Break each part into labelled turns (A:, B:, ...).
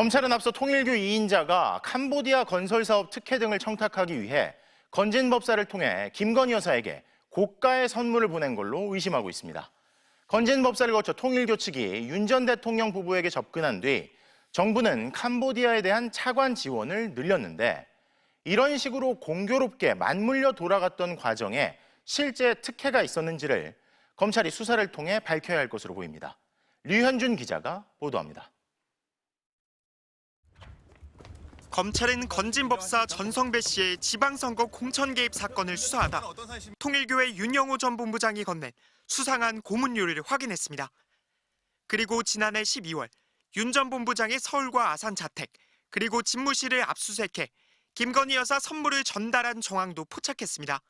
A: 검찰은 앞서 통일교 2인자가 캄보디아 건설사업 특혜 등을 청탁하기 위해 건진법사를 통해 김건희 여사에게 고가의 선물을 보낸 걸로 의심하고 있습니다. 건진법사를 거쳐 통일교 측이 윤 전 대통령 부부에게 접근한 뒤 정부는 캄보디아에 대한 차관 지원을 늘렸는데 이런 식으로 공교롭게 맞물려 돌아갔던 과정에 실제 특혜가 있었는지를 검찰이 수사를 통해 밝혀야 할 것으로 보입니다. 류현준 기자가 보도합니다.
B: 검찰은 건진법사 전성배 씨의 지방선거 공천 개입 사건을 수사하다 통일교회 윤영호 전 본부장이 건넨 수상한 고문료를 확인했습니다. 그리고 지난해 12월 윤 전 본부장의 서울과 아산 자택 그리고 집무실을 압수수색해 김건희 여사 선물을 전달한 정황도 포착했습니다.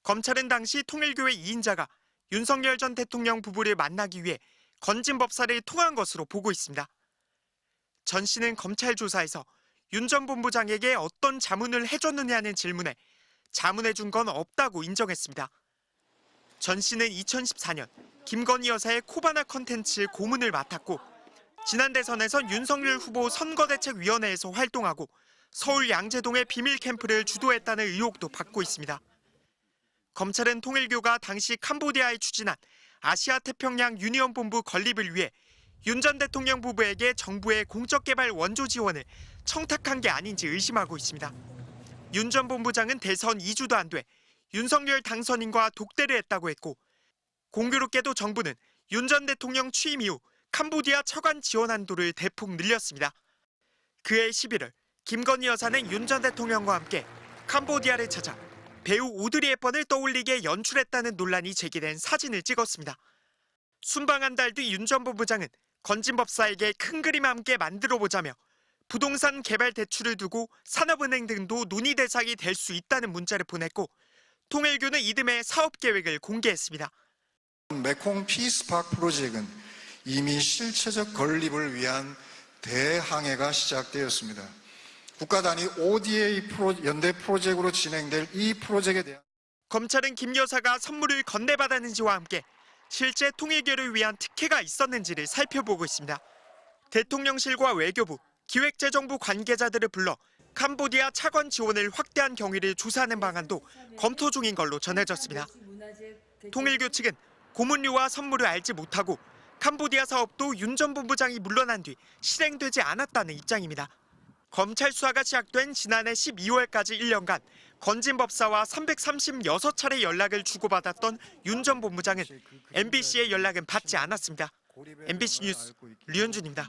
B: 검찰은 당시 통일교회 2인자가 윤석열 전 대통령 부부를 만나기 위해 건진법사를 통한 것으로 보고 있습니다. 전 씨는 검찰 조사에서 윤 전 본부장에게 어떤 자문을 해줬느냐는 질문에 자문해준 건 없다고 인정했습니다. 전 씨는 2014년 김건희 여사의 코바나 컨텐츠 고문을 맡았고 지난 대선에서 윤석열 후보 선거대책위원회에서 활동하고 서울 양재동의 비밀 캠프를 주도했다는 의혹도 받고 있습니다. 검찰은 통일교가 당시 캄보디아에 추진한 아시아 태평양 유니언 본부 건립을 위해 윤 전 대통령 부부에게 정부의 공적개발 원조 지원을 청탁한 게 아닌지 의심하고 있습니다. 윤 전 본부장은 대선 2주도 안 돼 윤석열 당선인과 독대를 했다고 했고 공교롭게도 정부는 윤 전 대통령 취임 이후 캄보디아 처관 지원 한도를 대폭 늘렸습니다. 그해 11월 김건희 여사는 윤 전 대통령과 함께 캄보디아를 찾아 배우 오드리 헵번을 떠올리게 연출했다는 논란이 제기된 사진을 찍었습니다. 순방 한 달 뒤 윤 전 본부장은 건진법사에게 큰 그림 함께 만들어보자며 부동산 개발 대출을 두고 산업은행 등도 논의 대상이 될 수 있다는 문자를 보냈고 통일교는 이듬해 사업 계획을 공개했습니다.
C: 메콩 피스파크 프로젝트는 이미 실체적 건립을 위한 대항해가 시작되었습니다. 국가 단위 ODA 연대 프로젝트로 진행될 이 프로젝트에 대한
B: 검찰은 김 여사가 선물을 건네받았는지와 함께 실제 통일교를 위한 특혜가 있었는지를 살펴보고 있습니다. 대통령실과 외교부, 기획재정부 관계자들을 불러 캄보디아 차관 지원을 확대한 경위를 조사하는 방안도 검토 중인 걸로 전해졌습니다. 통일교 측은 고문료와 선물을 알지 못하고 캄보디아 사업도 윤 전 본부장이 물러난 뒤 실행되지 않았다는 입장입니다. 검찰 수사가 시작된 지난해 12월까지 1년간 건진법사와 336차례 연락을 주고받았던 윤 전 본부장은 MBC의 연락은 받지 않았습니다. MBC 뉴스 류현준입니다.